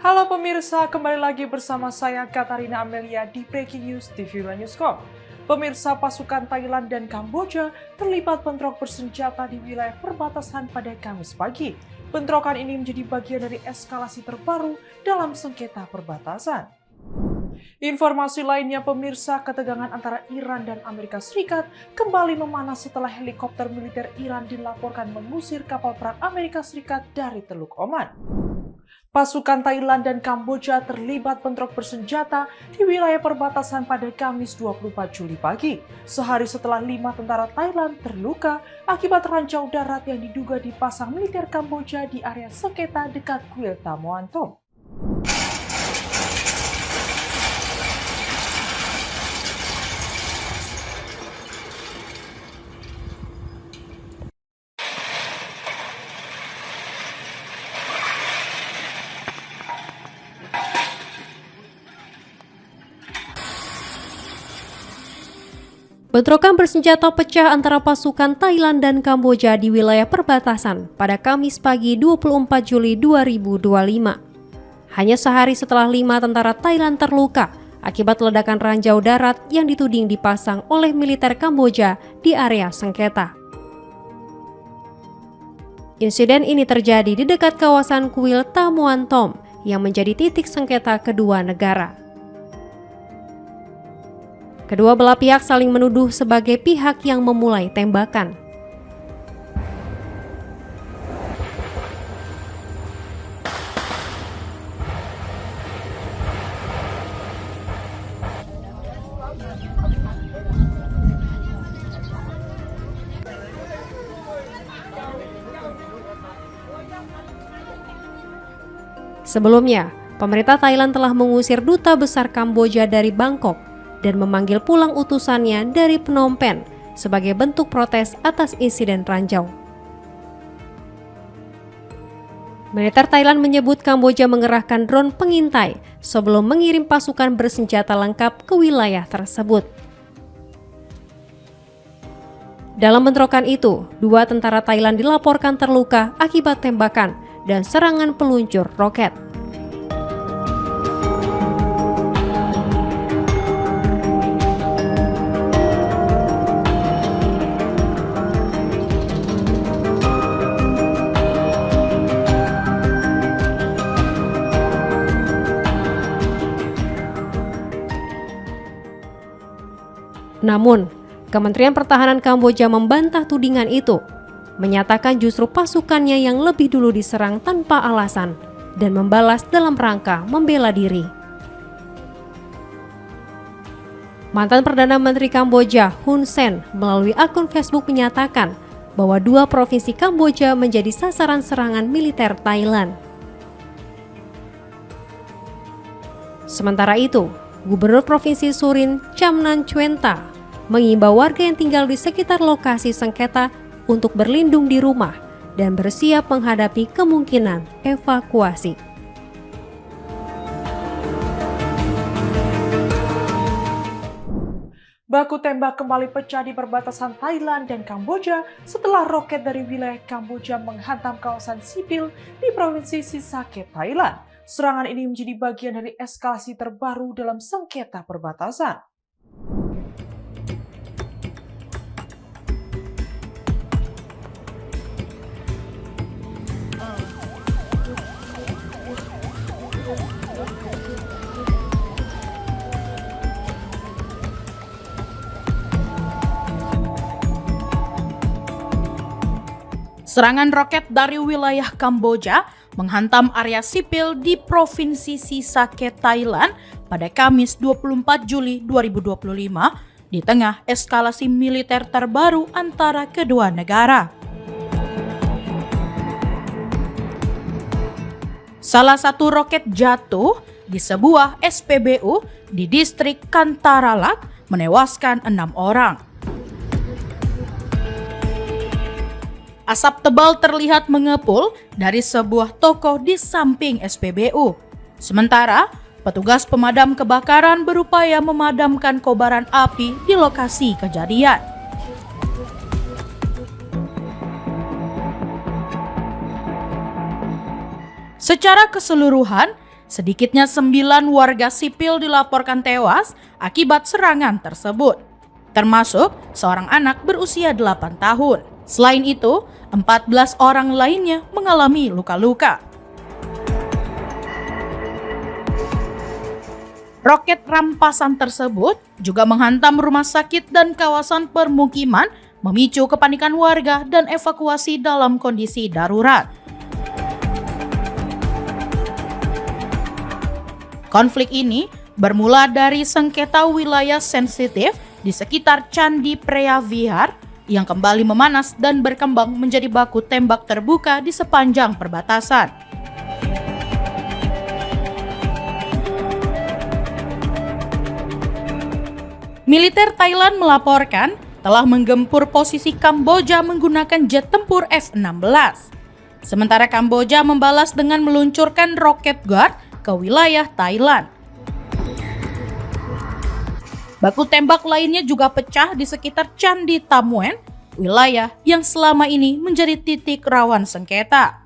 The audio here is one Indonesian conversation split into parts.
Halo pemirsa, kembali lagi bersama saya Katarina Amelia di Breaking News TV Newscom. Pemirsa, pasukan Thailand dan Kamboja terlibat bentrok bersenjata di wilayah perbatasan pada Kamis pagi. Bentrokan ini menjadi bagian dari eskalasi terbaru dalam sengketa perbatasan. Informasi lainnya pemirsa, ketegangan antara Iran dan Amerika Serikat kembali memanas setelah helikopter militer Iran dilaporkan mengusir kapal perang Amerika Serikat dari Teluk Oman. Pasukan Thailand dan Kamboja terlibat bentrok bersenjata di wilayah perbatasan pada Kamis 24 Juli pagi, sehari setelah 5 tentara Thailand terluka akibat ranjau darat yang diduga dipasang militer Kamboja di area sengketa dekat kuil Tamuantom. Bentrokan bersenjata pecah antara pasukan Thailand dan Kamboja di wilayah perbatasan pada Kamis pagi 24 Juli 2025. Hanya sehari setelah 5 tentara Thailand terluka akibat ledakan ranjau darat yang dituding dipasang oleh militer Kamboja di area sengketa. Insiden ini terjadi di dekat kawasan kuil Tamuantom yang menjadi titik sengketa kedua negara. Kedua belah pihak saling menuduh sebagai pihak yang memulai tembakan. Sebelumnya, pemerintah Thailand telah mengusir duta besar Kamboja dari Bangkok dan memanggil pulang utusannya dari Phnom Penh sebagai bentuk protes atas insiden ranjau. Militer Thailand menyebut Kamboja mengerahkan drone pengintai sebelum mengirim pasukan bersenjata lengkap ke wilayah tersebut. Dalam bentrokan itu, 2 tentara Thailand dilaporkan terluka akibat tembakan dan serangan peluncur roket. Namun, Kementerian Pertahanan Kamboja membantah tudingan itu, menyatakan justru pasukannya yang lebih dulu diserang tanpa alasan dan membalas dalam rangka membela diri. Mantan Perdana Menteri Kamboja Hun Sen melalui akun Facebook menyatakan bahwa 2 provinsi Kamboja menjadi sasaran serangan militer Thailand. Sementara itu, Gubernur Provinsi Surin Chamnan Chuenta mengimbau warga yang tinggal di sekitar lokasi sengketa untuk berlindung di rumah dan bersiap menghadapi kemungkinan evakuasi. Baku tembak kembali pecah di perbatasan Thailand dan Kamboja setelah roket dari wilayah Kamboja menghantam kawasan sipil di provinsi Sisaket, Thailand. Serangan ini menjadi bagian dari eskalasi terbaru dalam sengketa perbatasan. Serangan roket dari wilayah Kamboja menghantam area sipil di Provinsi Sisaket, Thailand pada Kamis 24 Juli 2025 di tengah eskalasi militer terbaru antara kedua negara. Salah satu roket jatuh di sebuah SPBU di distrik Kantaralak menewaskan 6 orang. Asap tebal terlihat mengepul dari sebuah toko di samping SPBU. Sementara, petugas pemadam kebakaran berupaya memadamkan kobaran api di lokasi kejadian. Secara keseluruhan, Sedikitnya 9 warga sipil dilaporkan tewas akibat serangan tersebut, termasuk seorang anak berusia 8 tahun. Selain itu, 14 orang lainnya mengalami luka-luka. Roket rampasan tersebut juga menghantam rumah sakit dan kawasan permukiman, memicu kepanikan warga dan evakuasi dalam kondisi darurat. Konflik ini bermula dari sengketa wilayah sensitif di sekitar Candi Preah Vihar yang kembali memanas dan berkembang menjadi baku tembak terbuka di sepanjang perbatasan. Militer Thailand melaporkan telah menggempur posisi Kamboja menggunakan jet tempur F-16. Sementara Kamboja membalas dengan meluncurkan roket Guard ke wilayah Thailand. Baku tembak lainnya juga pecah di sekitar Candi Tam Wen, wilayah yang selama ini menjadi titik rawan sengketa.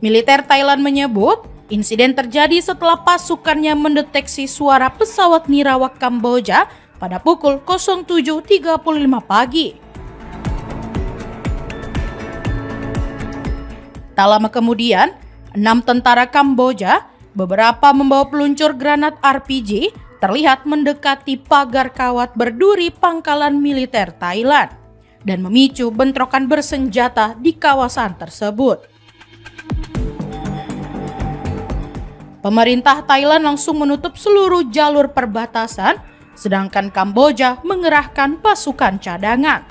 Militer Thailand menyebut insiden terjadi setelah pasukannya mendeteksi suara pesawat nirawak Kamboja pada pukul 07.35 pagi. Tak lama kemudian, 6 tentara Kamboja, beberapa membawa peluncur granat RPG, terlihat mendekati pagar kawat berduri pangkalan militer Thailand dan memicu bentrokan bersenjata di kawasan tersebut. Pemerintah Thailand langsung menutup seluruh jalur perbatasan, sedangkan Kamboja mengerahkan pasukan cadangan.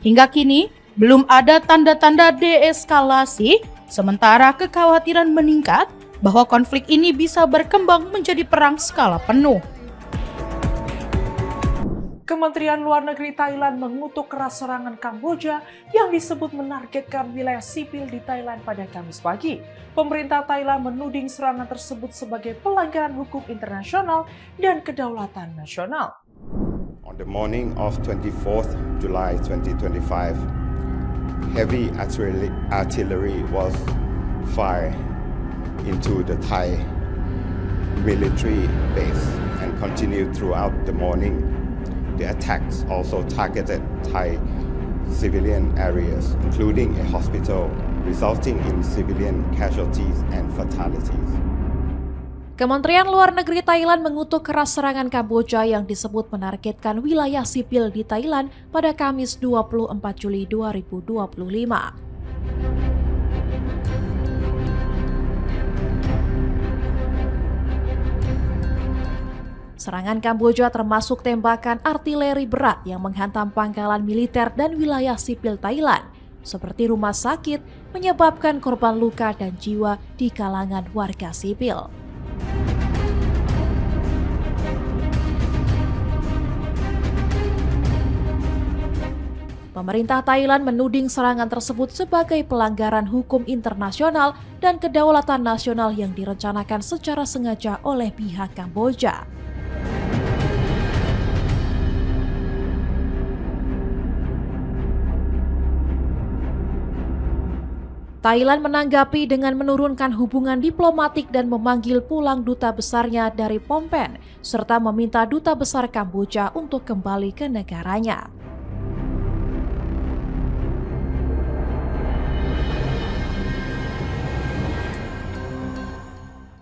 Hingga kini, belum ada tanda-tanda deeskalasi, sementara kekhawatiran meningkat bahwa konflik ini bisa berkembang menjadi perang skala penuh. Kementerian Luar Negeri Thailand mengutuk keras serangan Kamboja yang disebut menargetkan wilayah sipil di Thailand pada Kamis pagi. Pemerintah Thailand menuding serangan tersebut sebagai pelanggaran hukum internasional dan kedaulatan nasional. On the morning of 24th July 2025, heavy artillery was fired into the Thai military base and continued throughout the morning. The attacks also targeted Thai civilian areas, including a hospital, resulting in civilian casualties and fatalities. Kementerian Luar Negeri Thailand mengutuk keras serangan Kamboja yang disebut menargetkan wilayah sipil di Thailand pada Kamis 24 Juli 2025. Serangan Kamboja termasuk tembakan artileri berat yang menghantam pangkalan militer dan wilayah sipil Thailand, seperti rumah sakit, menyebabkan korban luka dan jiwa di kalangan warga sipil. Pemerintah Thailand menuding serangan tersebut sebagai pelanggaran hukum internasional dan kedaulatan nasional yang direncanakan secara sengaja oleh pihak Kamboja. Thailand menanggapi dengan menurunkan hubungan diplomatik dan memanggil pulang duta besarnya dari Phnom Penh, serta meminta duta besar Kamboja untuk kembali ke negaranya.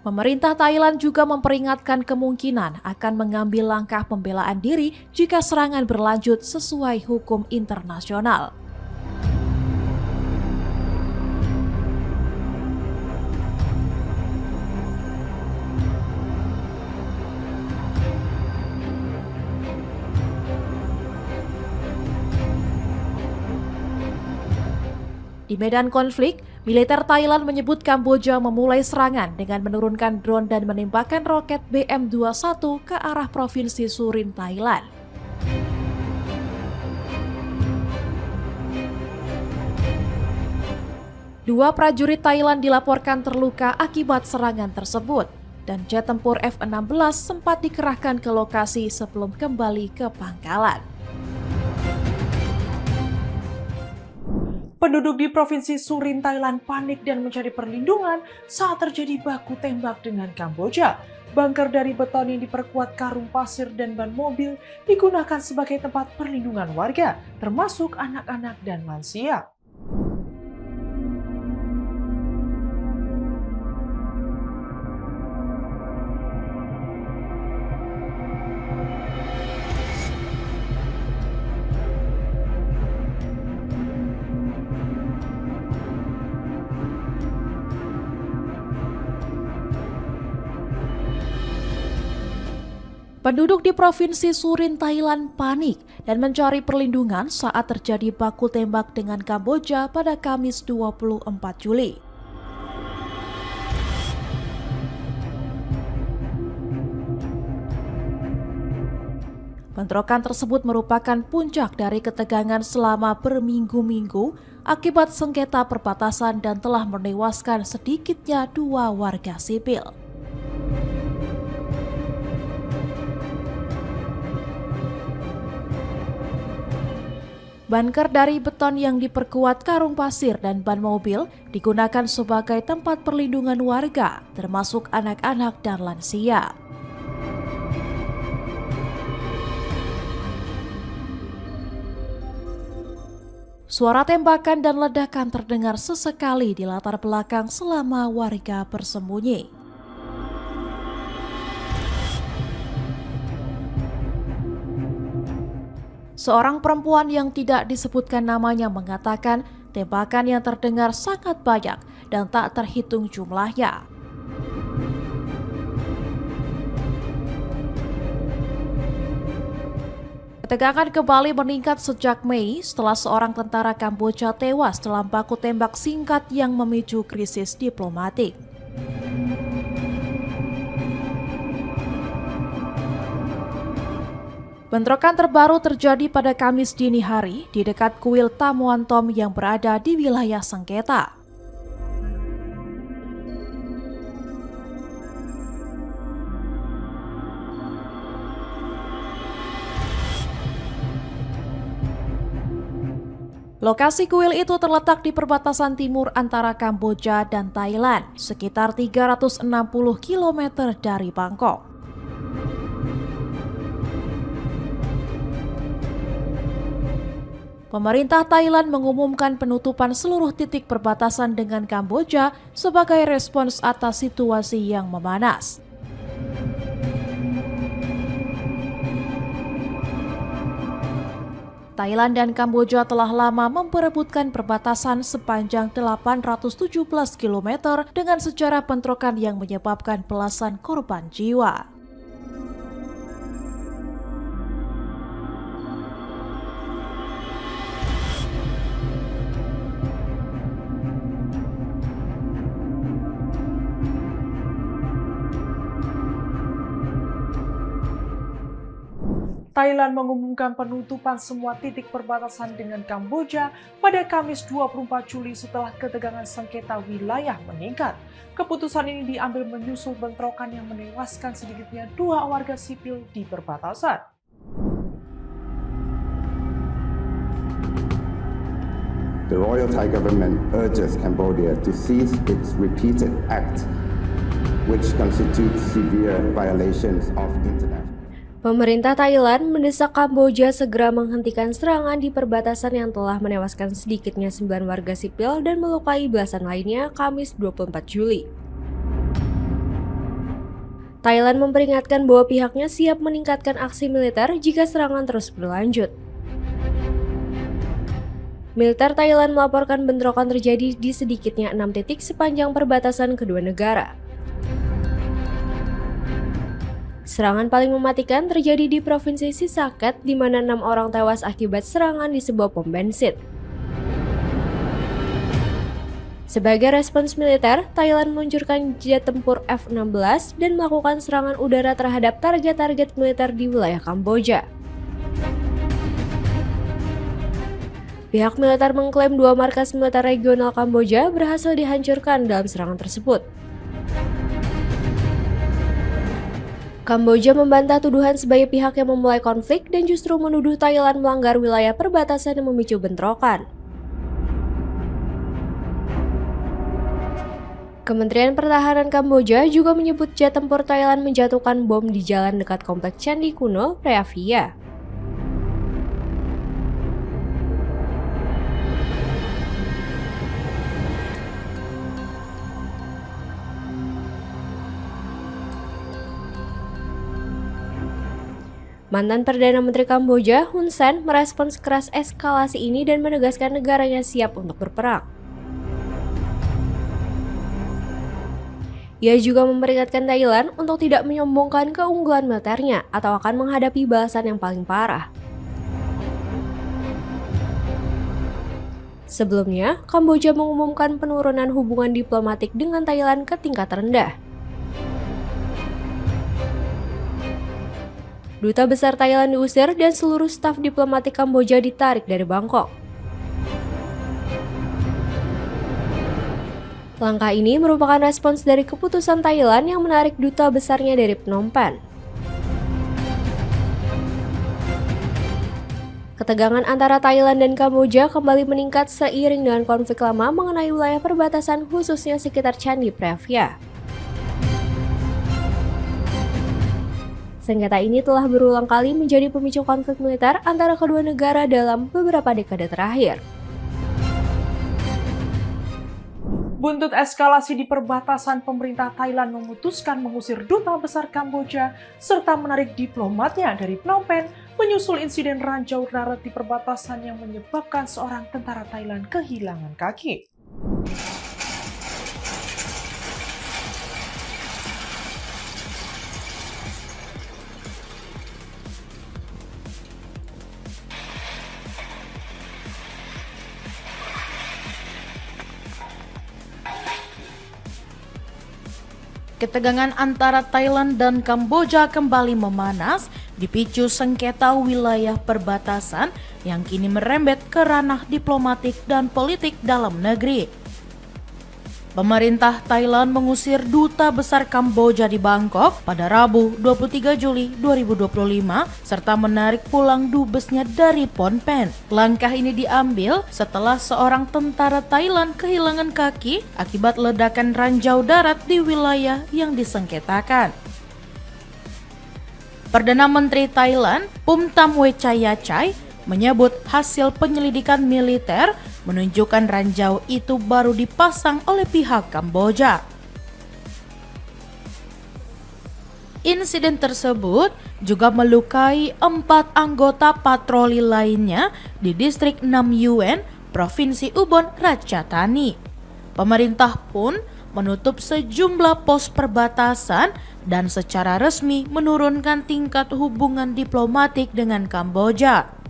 Pemerintah Thailand juga memperingatkan kemungkinan akan mengambil langkah pembelaan diri jika serangan berlanjut sesuai hukum internasional. Di medan konflik, militer Thailand menyebut Kamboja memulai serangan dengan menurunkan drone dan menembakkan roket BM-21 ke arah provinsi Surin, Thailand. Dua prajurit Thailand dilaporkan terluka akibat serangan tersebut, dan jet tempur F-16 sempat dikerahkan ke lokasi sebelum kembali ke pangkalan. Penduduk di Provinsi Surin, Thailand panik dan mencari perlindungan saat terjadi baku tembak dengan Kamboja. Bunker dari beton yang diperkuat karung pasir dan ban mobil digunakan sebagai tempat perlindungan warga, termasuk anak-anak dan lansia. Penduduk di Provinsi Surin, Thailand panik dan mencari perlindungan saat terjadi baku tembak dengan Kamboja pada Kamis 24 Juli. Bentrokan tersebut merupakan puncak dari ketegangan selama berminggu-minggu akibat sengketa perbatasan dan telah menewaskan sedikitnya 2 warga sipil. Bunker dari beton yang diperkuat karung pasir dan ban mobil digunakan sebagai tempat perlindungan warga, termasuk anak-anak dan lansia. Suara tembakan dan ledakan terdengar sesekali di latar belakang selama warga bersembunyi. Seorang perempuan yang tidak disebutkan namanya mengatakan tembakan yang terdengar sangat banyak dan tak terhitung jumlahnya. Ketegangan kembali meningkat sejak Mei setelah seorang tentara Kamboja tewas dalam baku tembak singkat yang memicu krisis diplomatik. Bentrokan terbaru terjadi pada Kamis dini hari di dekat kuil Tamuan Tom yang berada di wilayah sengketa. Lokasi kuil itu terletak di perbatasan timur antara Kamboja dan Thailand, sekitar 360 km dari Bangkok. Pemerintah Thailand mengumumkan penutupan seluruh titik perbatasan dengan Kamboja sebagai respons atas situasi yang memanas. Thailand dan Kamboja telah lama memperebutkan perbatasan sepanjang 817 km dengan sejarah bentrokan yang menyebabkan belasan korban jiwa. Thailand mengumumkan penutupan semua titik perbatasan dengan Kamboja pada Kamis 24 Juli setelah ketegangan sengketa wilayah meningkat. Keputusan ini diambil menyusul bentrokan yang menewaskan sedikitnya 2 warga sipil di perbatasan. The Royal Thai government urges Cambodia to cease its repeated acts which constitute severe violations of international. Pemerintah Thailand mendesak Kamboja segera menghentikan serangan di perbatasan yang telah menewaskan sedikitnya 9 warga sipil dan melukai belasan lainnya Kamis 24 Juli. Thailand memperingatkan bahwa pihaknya siap meningkatkan aksi militer jika serangan terus berlanjut. Militer Thailand melaporkan bentrokan terjadi di sedikitnya 6 titik sepanjang perbatasan kedua negara. Serangan paling mematikan terjadi di Provinsi Sisaket, di mana 6 orang tewas akibat serangan di sebuah pom bensin. Sebagai respons militer, Thailand meluncurkan jet tempur F-16 dan melakukan serangan udara terhadap target-target militer di wilayah Kamboja. Pihak militer mengklaim 2 markas militer regional Kamboja berhasil dihancurkan dalam serangan tersebut. Kamboja membantah tuduhan sebagai pihak yang memulai konflik dan justru menuduh Thailand melanggar wilayah perbatasan yang memicu bentrokan. Kementerian Pertahanan Kamboja juga menyebut jet tempur Thailand menjatuhkan bom di jalan dekat kompleks Candi Kuno, Phra Phia. Mantan Perdana Menteri Kamboja, Hun Sen, merespons keras eskalasi ini dan menegaskan negaranya siap untuk berperang. Ia juga memperingatkan Thailand untuk tidak menyombongkan keunggulan militernya atau akan menghadapi balasan yang paling parah. Sebelumnya, Kamboja mengumumkan penurunan hubungan diplomatik dengan Thailand ke tingkat terendah. Duta Besar Thailand diusir dan seluruh staf diplomatik Kamboja ditarik dari Bangkok. Langkah ini merupakan respons dari keputusan Thailand yang menarik duta besarnya dari Phnom Penh. Ketegangan antara Thailand dan Kamboja kembali meningkat seiring dengan konflik lama mengenai wilayah perbatasan khususnya sekitar Candi Phra Phia. Sengketa ini telah berulang kali menjadi pemicu konflik militer antara kedua negara dalam beberapa dekade terakhir. Buntut eskalasi di perbatasan, pemerintah Thailand memutuskan mengusir duta besar Kamboja serta menarik diplomatnya dari Phnom Penh menyusul insiden ranjau darat di perbatasan yang menyebabkan seorang tentara Thailand kehilangan kaki. Ketegangan antara Thailand dan Kamboja kembali memanas dipicu sengketa wilayah perbatasan yang kini merembet ke ranah diplomatik dan politik dalam negeri. Pemerintah Thailand mengusir duta besar Kamboja di Bangkok pada Rabu 23 Juli 2025 serta menarik pulang dubesnya dari Phnom Penh. Langkah ini diambil setelah seorang tentara Thailand kehilangan kaki akibat ledakan ranjau darat di wilayah yang disengketakan. Perdana Menteri Thailand, Phumtham Wechayachai, menyebut hasil penyelidikan militer menunjukkan ranjau itu baru dipasang oleh pihak Kamboja. Insiden tersebut juga melukai 4 anggota patroli lainnya di distrik Nam Yuen, Provinsi Ubon Ratchathani. Pemerintah pun menutup sejumlah pos perbatasan dan secara resmi menurunkan tingkat hubungan diplomatik dengan Kamboja.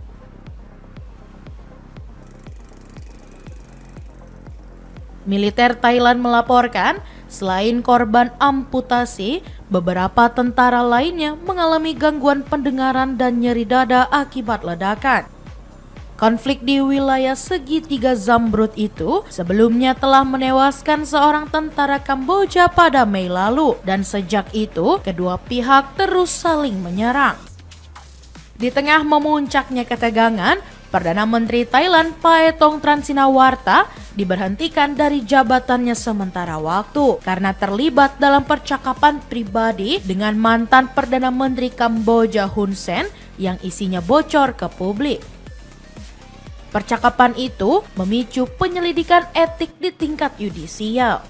Militer Thailand melaporkan, selain korban amputasi, beberapa tentara lainnya mengalami gangguan pendengaran dan nyeri dada akibat ledakan. Konflik di wilayah segitiga Zamrud itu sebelumnya telah menewaskan seorang tentara Kamboja pada Mei lalu, dan sejak itu kedua pihak terus saling menyerang. Di tengah memuncaknya ketegangan, Perdana Menteri Thailand Paetong Transinawarta diberhentikan dari jabatannya sementara waktu karena terlibat dalam percakapan pribadi dengan mantan Perdana Menteri Kamboja Hun Sen yang isinya bocor ke publik. Percakapan itu memicu penyelidikan etik di tingkat yudisial.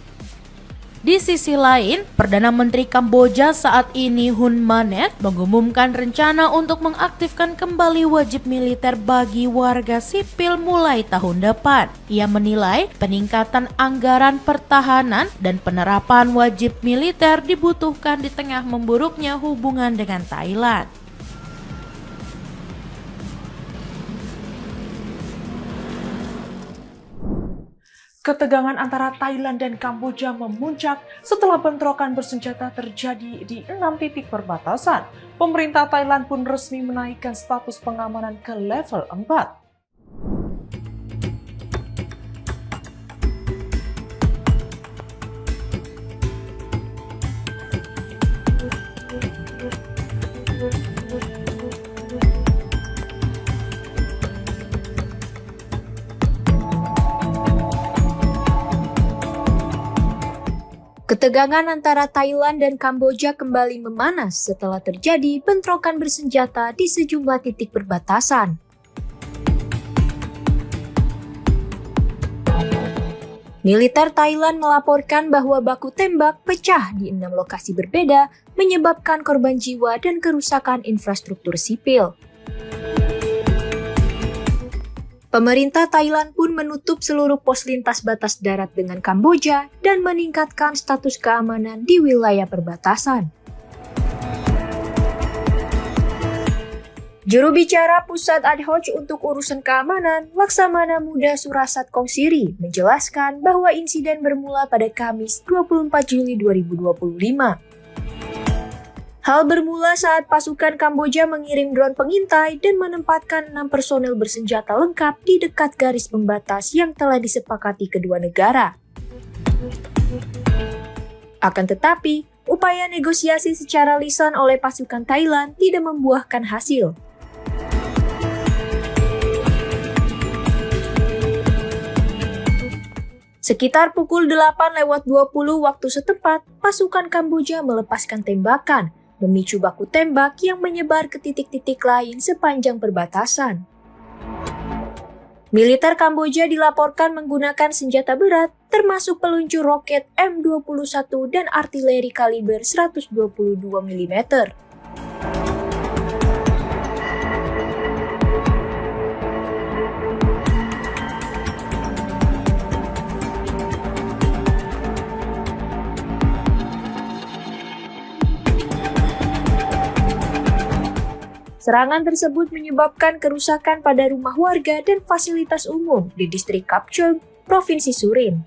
Di sisi lain, Perdana Menteri Kamboja saat ini Hun Manet mengumumkan rencana untuk mengaktifkan kembali wajib militer bagi warga sipil mulai tahun depan. Ia menilai peningkatan anggaran pertahanan dan penerapan wajib militer dibutuhkan di tengah memburuknya hubungan dengan Thailand. Ketegangan antara Thailand dan Kamboja memuncak setelah bentrokan bersenjata terjadi di 6 titik perbatasan. Pemerintah Thailand pun resmi menaikkan status pengamanan ke level 4. Ketegangan antara Thailand dan Kamboja kembali memanas setelah terjadi bentrokan bersenjata di sejumlah titik perbatasan. Militer Thailand melaporkan bahwa baku tembak pecah di 6 lokasi berbeda, menyebabkan korban jiwa dan kerusakan infrastruktur sipil. Pemerintah Thailand pun menutup seluruh pos lintas batas darat dengan Kamboja dan meningkatkan status keamanan di wilayah perbatasan. Juru bicara Pusat Ad Hoc untuk Urusan Keamanan, Laksamana Muda Surasat Kongsiri, menjelaskan bahwa insiden bermula pada Kamis 24 Juli 2025. Hal bermula saat pasukan Kamboja mengirim drone pengintai dan menempatkan 6 personel bersenjata lengkap di dekat garis pembatas yang telah disepakati kedua negara. Akan tetapi, upaya negosiasi secara lisan oleh pasukan Thailand tidak membuahkan hasil. Sekitar pukul 8:20 waktu setempat, pasukan Kamboja melepaskan tembakan, memicu baku tembak yang menyebar ke titik-titik lain sepanjang perbatasan. Militer Kamboja dilaporkan menggunakan senjata berat, termasuk peluncur roket M21 dan artileri kaliber 122 mm. Serangan tersebut menyebabkan kerusakan pada rumah warga dan fasilitas umum di distrik Kapchong, Provinsi Surin.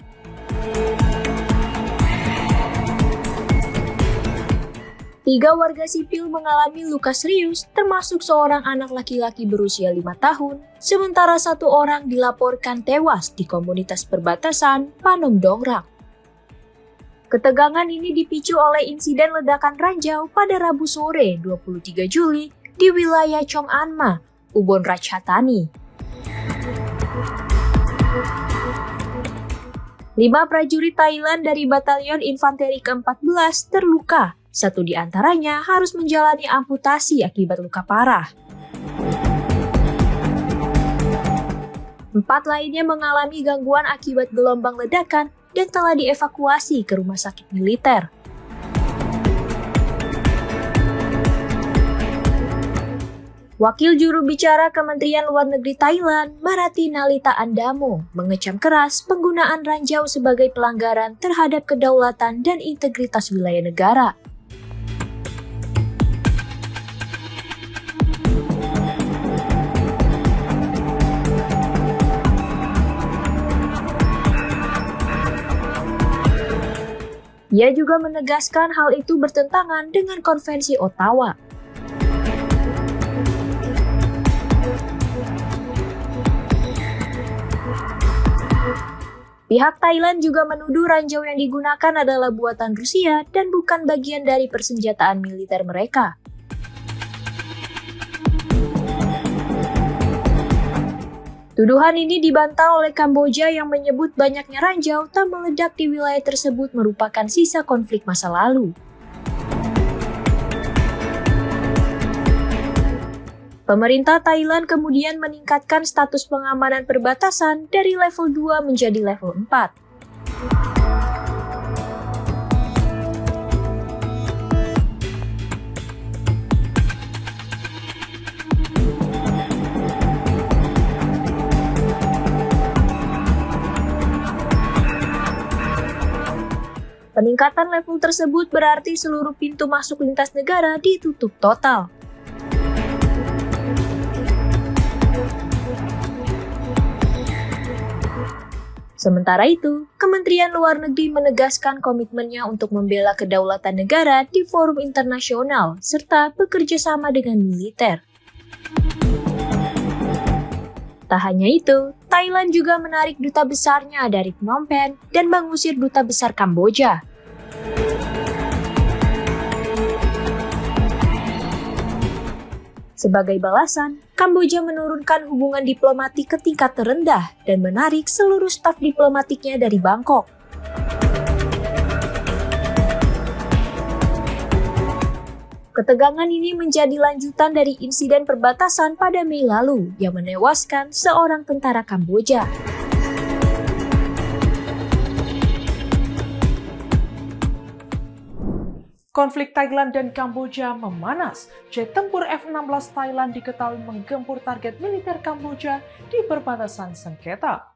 Tiga warga sipil mengalami luka serius, termasuk seorang anak laki-laki berusia 5 tahun, sementara 1 orang dilaporkan tewas di komunitas perbatasan Panom Dongrak. Ketegangan ini dipicu oleh insiden ledakan ranjau pada Rabu sore 23 Juli di wilayah Chong An Ma, Ubon Ratchathani. 5 prajurit Thailand dari Batalion Infanteri ke-14 terluka. 1 di antaranya harus menjalani amputasi akibat luka parah. 4 lainnya mengalami gangguan akibat gelombang ledakan dan telah dievakuasi ke rumah sakit militer. Wakil juru bicara Kementerian Luar Negeri Thailand, Marati Nalita Andamo, mengecam keras penggunaan ranjau sebagai pelanggaran terhadap kedaulatan dan integritas wilayah negara. Ia juga menegaskan hal itu bertentangan dengan Konvensi Ottawa. Pihak Thailand juga menuduh ranjau yang digunakan adalah buatan Rusia dan bukan bagian dari persenjataan militer mereka. Tuduhan ini dibantah oleh Kamboja yang menyebut banyaknya ranjau tak meledak di wilayah tersebut merupakan sisa konflik masa lalu. Pemerintah Thailand kemudian meningkatkan status pengamanan perbatasan dari level 2 menjadi level 4. Peningkatan level tersebut berarti seluruh pintu masuk lintas negara ditutup total. Sementara itu, Kementerian Luar Negeri menegaskan komitmennya untuk membela kedaulatan negara di forum internasional serta bekerja sama dengan militer. Tak hanya itu, Thailand juga menarik duta besarnya dari Phnom Penh dan mengusir duta besar Kamboja. Sebagai balasan, Kamboja menurunkan hubungan diplomatik ke tingkat terendah dan menarik seluruh staf diplomatiknya dari Bangkok. Ketegangan ini menjadi lanjutan dari insiden perbatasan pada Mei lalu yang menewaskan seorang tentara Kamboja. Konflik Thailand dan Kamboja memanas. Jet tempur F-16 Thailand diketahui menggempur target militer Kamboja di perbatasan sengketa.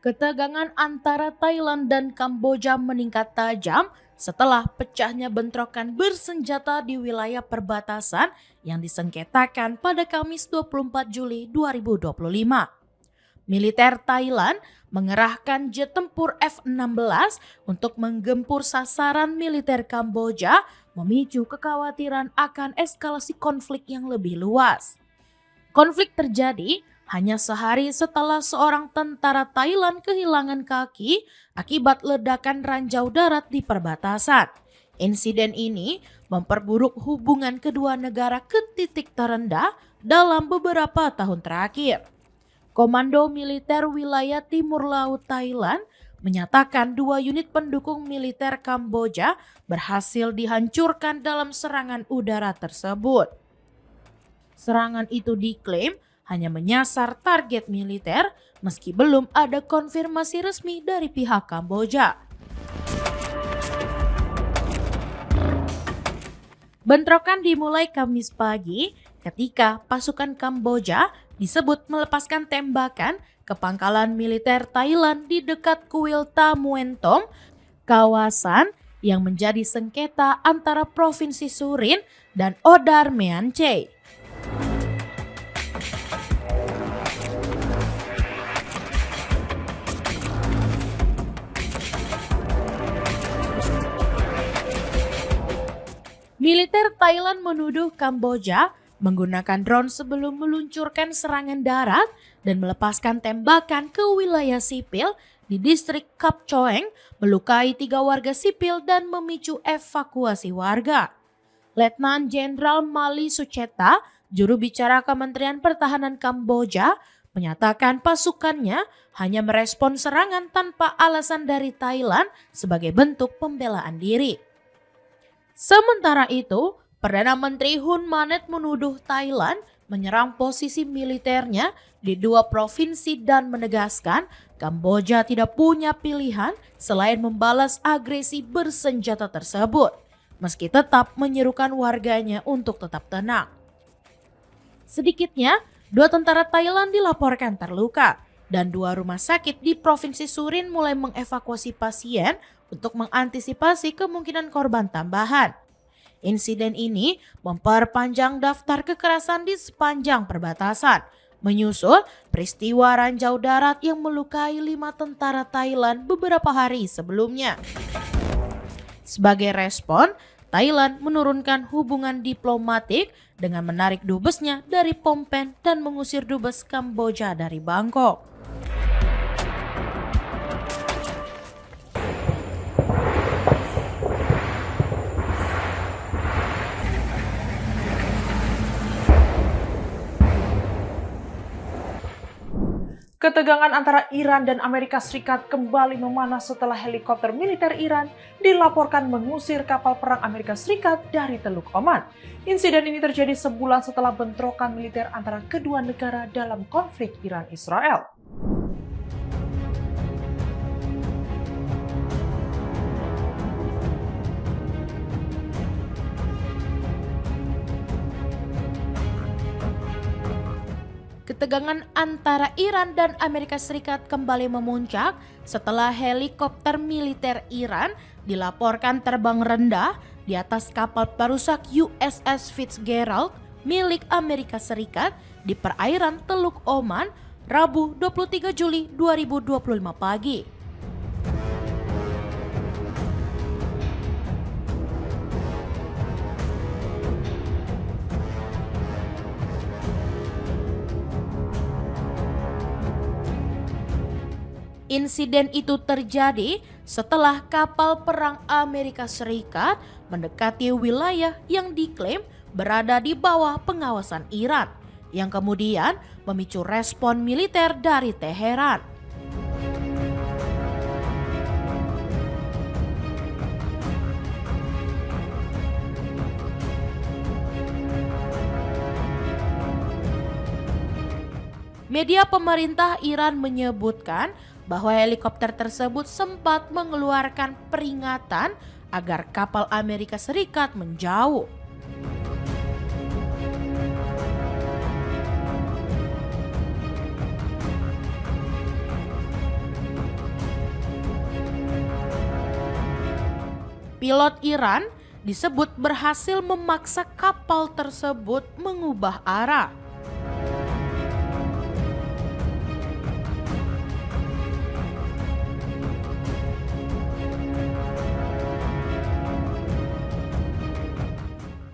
Ketegangan antara Thailand dan Kamboja meningkat tajam setelah pecahnya bentrokan bersenjata di wilayah perbatasan yang disengketakan pada Kamis 24 Juli 2025. Militer Thailand mengerahkan jet tempur F-16 untuk menggempur sasaran militer Kamboja, memicu kekhawatiran akan eskalasi konflik yang lebih luas. Konflik terjadi hanya sehari setelah seorang tentara Thailand kehilangan kaki akibat ledakan ranjau darat di perbatasan. Insiden ini memperburuk hubungan kedua negara ke titik terendah dalam beberapa tahun terakhir. Komando Militer Wilayah Timur Laut Thailand menyatakan 2 unit pendukung militer Kamboja berhasil dihancurkan dalam serangan udara tersebut. Serangan itu diklaim hanya menyasar target militer meski belum ada konfirmasi resmi dari pihak Kamboja. Bentrokan dimulai Kamis pagi ketika pasukan Kamboja disebut melepaskan tembakan ke pangkalan militer Thailand di dekat kuil Tamuentom, kawasan yang menjadi sengketa antara Provinsi Surin dan Odar Meanchey. Militer Thailand menuduh Kamboja menggunakan drone sebelum meluncurkan serangan darat dan melepaskan tembakan ke wilayah sipil di distrik Kap Choeng, melukai 3 warga sipil dan memicu evakuasi warga. Letnan Jenderal Mali Sucheta, juru bicara Kementerian Pertahanan Kamboja, menyatakan pasukannya hanya merespon serangan tanpa alasan dari Thailand sebagai bentuk pembelaan diri. Sementara itu, Perdana Menteri Hun Manet menuduh Thailand menyerang posisi militernya di 2 provinsi dan menegaskan Kamboja tidak punya pilihan selain membalas agresi bersenjata tersebut, meski tetap menyerukan warganya untuk tetap tenang. Sedikitnya, 2 tentara Thailand dilaporkan terluka dan 2 rumah sakit di Provinsi Surin mulai mengevakuasi pasien untuk mengantisipasi kemungkinan korban tambahan. Insiden ini memperpanjang daftar kekerasan di sepanjang perbatasan, menyusul peristiwa ranjau darat yang melukai 5 tentara Thailand beberapa hari sebelumnya. Sebagai respon, Thailand menurunkan hubungan diplomatik dengan menarik dubesnya dari Phnom Penh dan mengusir dubes Kamboja dari Bangkok. Ketegangan antara Iran dan Amerika Serikat kembali memanas setelah helikopter militer Iran dilaporkan mengusir kapal perang Amerika Serikat dari Teluk Oman. Insiden ini terjadi sebulan setelah bentrokan militer antara kedua negara dalam konflik Iran-Israel. Ketegangan antara Iran dan Amerika Serikat kembali memuncak setelah helikopter militer Iran dilaporkan terbang rendah di atas kapal perusak USS Fitzgerald milik Amerika Serikat di perairan Teluk Oman, Rabu 23 Juli 2025 pagi. Insiden itu terjadi setelah kapal perang Amerika Serikat mendekati wilayah yang diklaim berada di bawah pengawasan Iran, yang kemudian memicu respon militer dari Teheran. Media pemerintah Iran menyebutkan bahwa helikopter tersebut sempat mengeluarkan peringatan agar kapal Amerika Serikat menjauh. Pilot Iran disebut berhasil memaksa kapal tersebut mengubah arah.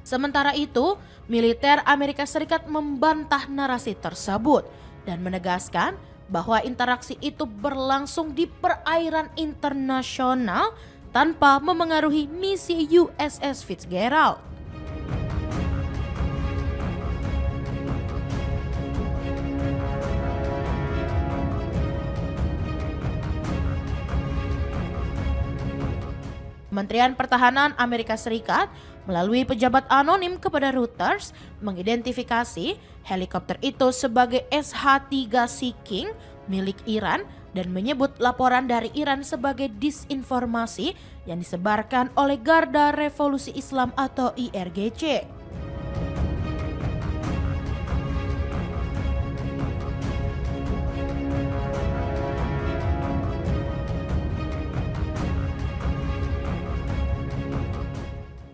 Sementara itu, militer Amerika Serikat membantah narasi tersebut dan menegaskan bahwa interaksi itu berlangsung di perairan internasional tanpa memengaruhi misi USS Fitzgerald. Kementerian Pertahanan Amerika Serikat melalui pejabat anonim kepada Reuters mengidentifikasi helikopter itu sebagai SH-3 Sea King milik Iran dan menyebut laporan dari Iran sebagai disinformasi yang disebarkan oleh Garda Revolusi Islam atau IRGC.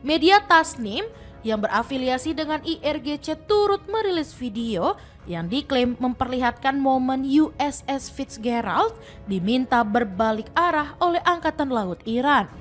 Media Tasnim yang berafiliasi dengan IRGC turut merilis video yang diklaim memperlihatkan momen USS Fitzgerald diminta berbalik arah oleh Angkatan Laut Iran.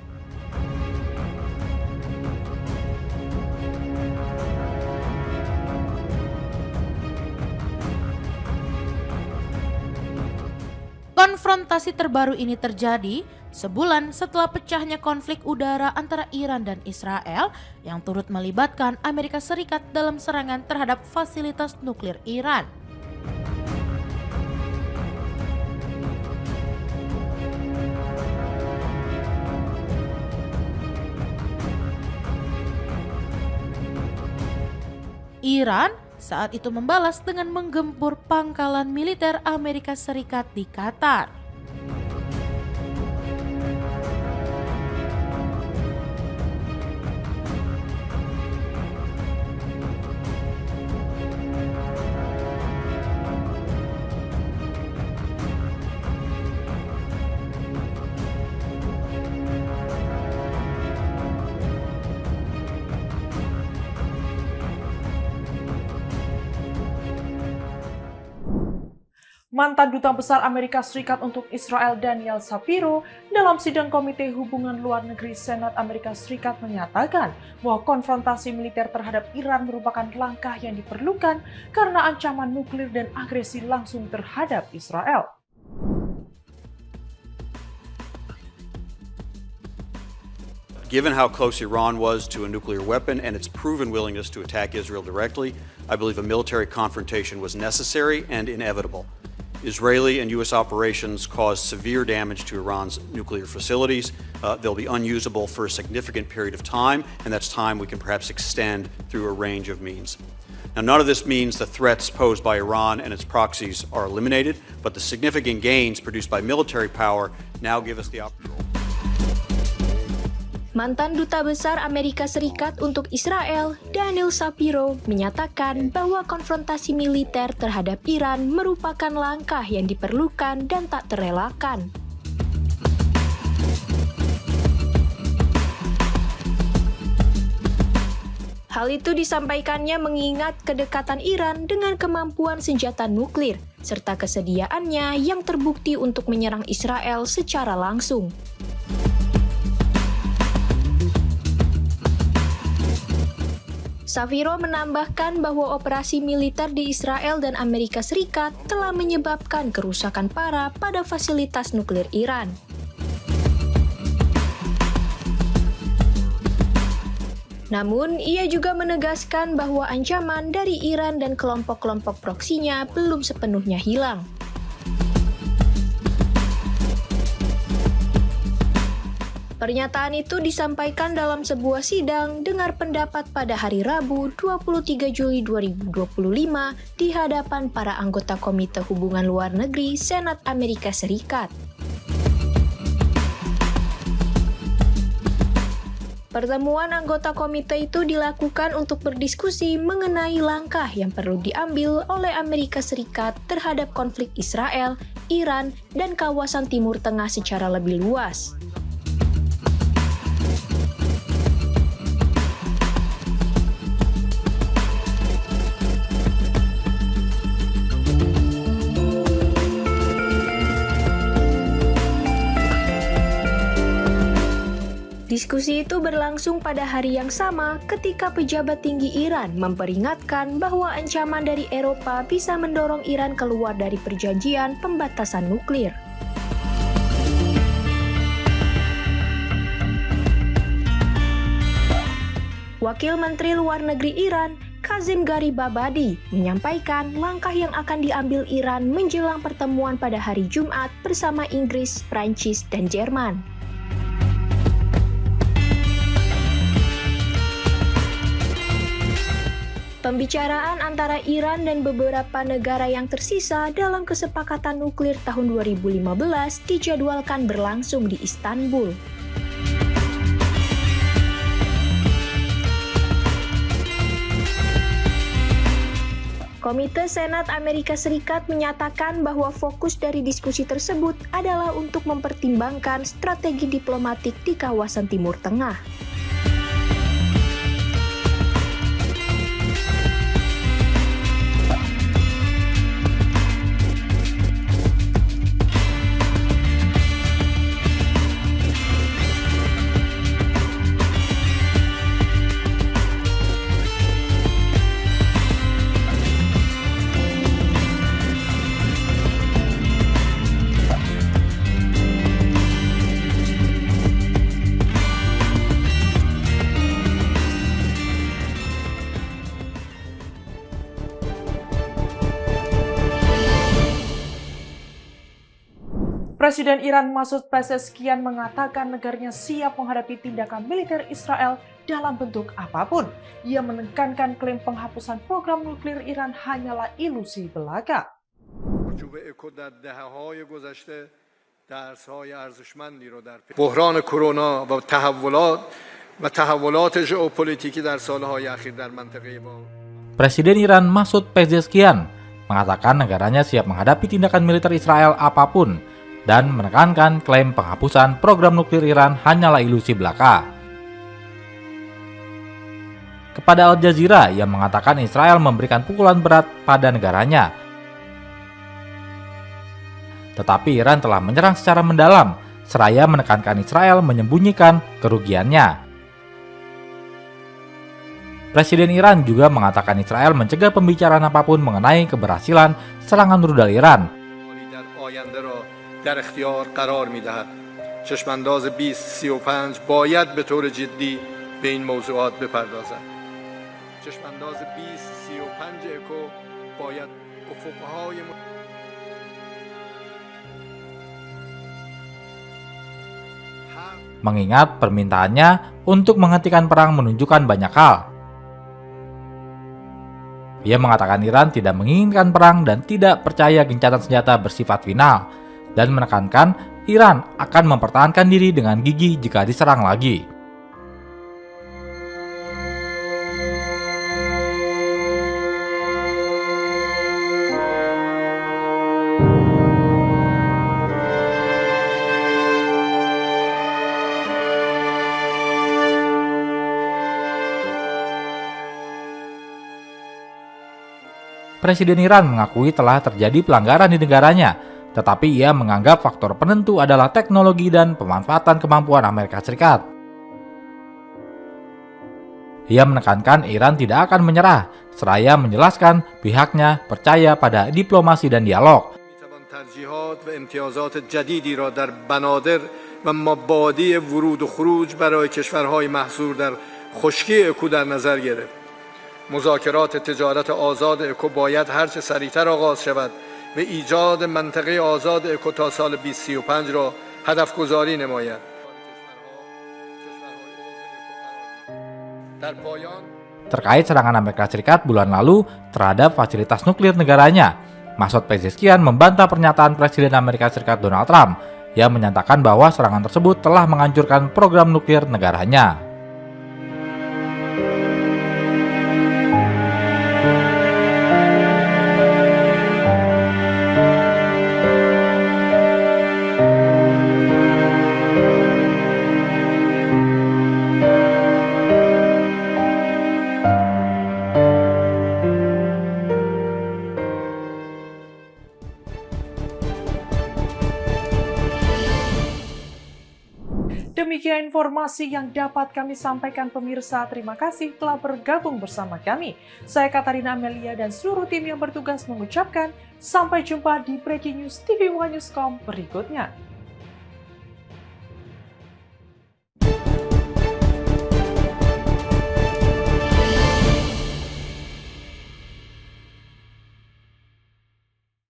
Konfrontasi terbaru ini terjadi sebulan setelah pecahnya konflik udara antara Iran dan Israel yang turut melibatkan Amerika Serikat dalam serangan terhadap fasilitas nuklir Iran. Iran saat itu membalas dengan menggempur pangkalan militer Amerika Serikat di Qatar. Mantan Duta Besar Amerika Serikat untuk Israel Daniel Shapiro dalam sidang Komite Hubungan Luar Negeri Senat Amerika Serikat menyatakan bahwa konfrontasi militer terhadap Iran merupakan langkah yang diperlukan karena ancaman nuklir dan agresi langsung terhadap Israel. Given how close Iran was to a nuclear weapon and its proven willingness to attack Israel directly, I believe a military confrontation was necessary and inevitable. Israeli and U.S. operations caused severe damage to Iran's nuclear facilities. They'll be unusable for a significant period of time, and that's time we can perhaps extend through a range of means. Now, none of this means the threats posed by Iran and its proxies are eliminated, but the significant gains produced by military power now give us the opportunity. Mantan Duta Besar Amerika Serikat untuk Israel, Daniel Shapiro, menyatakan bahwa konfrontasi militer terhadap Iran merupakan langkah yang diperlukan dan tak terelakkan. Hal itu disampaikannya mengingat kedekatan Iran dengan kemampuan senjata nuklir, serta kesediaannya yang terbukti untuk menyerang Israel secara langsung. Shapiro menambahkan bahwa operasi militer di Israel dan Amerika Serikat telah menyebabkan kerusakan parah pada fasilitas nuklir Iran. Namun, ia juga menegaskan bahwa ancaman dari Iran dan kelompok-kelompok proksinya belum sepenuhnya hilang. Pernyataan itu disampaikan dalam sebuah sidang dengar pendapat pada hari Rabu 23 Juli 2025 di hadapan para anggota Komite Hubungan Luar Negeri Senat Amerika Serikat. Pertemuan anggota komite itu dilakukan untuk berdiskusi mengenai langkah yang perlu diambil oleh Amerika Serikat terhadap konflik Israel, Iran, dan kawasan Timur Tengah secara lebih luas. Diskusi itu berlangsung pada hari yang sama ketika pejabat tinggi Iran memperingatkan bahwa ancaman dari Eropa bisa mendorong Iran keluar dari perjanjian pembatasan nuklir. Wakil Menteri Luar Negeri Iran, Kazim Garibabadi, menyampaikan langkah yang akan diambil Iran menjelang pertemuan pada hari Jumat bersama Inggris, Prancis, dan Jerman. Pembicaraan antara Iran dan beberapa negara yang tersisa dalam kesepakatan nuklir tahun 2015 dijadwalkan berlangsung di Istanbul. Komite Senat Amerika Serikat menyatakan bahwa fokus dari diskusi tersebut adalah untuk mempertimbangkan strategi diplomatik di kawasan Timur Tengah. Presiden Iran Masoud Pezeshkian mengatakan negaranya siap menghadapi tindakan militer Israel dalam bentuk apapun. Ia menekankan klaim penghapusan program nuklir Iran hanyalah ilusi belaka. بحران کرونا و تحولات ژئوپلیتیکی در سالهای اخیر در منطقه Presiden Iran Masoud Pezeshkian mengatakan negaranya siap menghadapi tindakan militer Israel apapun dan menekankan klaim penghapusan program nuklir Iran hanyalah ilusi belaka. Kepada Al Jazeera, ia mengatakan Israel memberikan pukulan berat pada negaranya. Tetapi Iran telah menyerang secara mendalam, seraya menekankan Israel menyembunyikan kerugiannya. Presiden Iran juga mengatakan Israel mencegah pembicaraan apapun mengenai keberhasilan serangan rudal Iran. در اختیار قرار می‌دهد. چشمانداز 2035 باید به طور جدی به این موضوعات بپردازد. چشمانداز 2035 اکو باید افق‌های mengingat permintaannya untuk menghentikan perang menunjukkan banyak hal. Ia mengatakan Iran tidak menginginkan perang dan tidak percaya gencatan senjata bersifat final, dan menekankan Iran akan mempertahankan diri dengan gigih jika diserang lagi. Presiden Iran mengakui telah terjadi pelanggaran di negaranya, tetapi ia menganggap faktor penentu adalah teknologi dan pemanfaatan kemampuan Amerika Serikat. Ia menekankan Iran tidak akan menyerah, seraya menjelaskan pihaknya percaya pada diplomasi dan dialog. خشکی اکو در نظر گرفت. مذاکرات تجارت آزاد اکو باید هرچه سریعتر آغاز شود و ایجاد منطقه آزاد اکو تا سال 2035 را هدف گذاری نماید. در پایان terkait serangan Amerika Serikat bulan lalu terhadap fasilitas nuklir negaranya. Masud Pezeshkian membantah pernyataan Presiden Amerika Serikat Donald Trump yang menyatakan bahwa serangan tersebut telah menghancurkan program nuklir negaranya. Demikian informasi yang dapat kami sampaikan pemirsa. Terima kasih telah bergabung bersama kami. Saya Katarina Amelia dan seluruh tim yang bertugas mengucapkan sampai jumpa di Breaking News TV One Newscom berikutnya.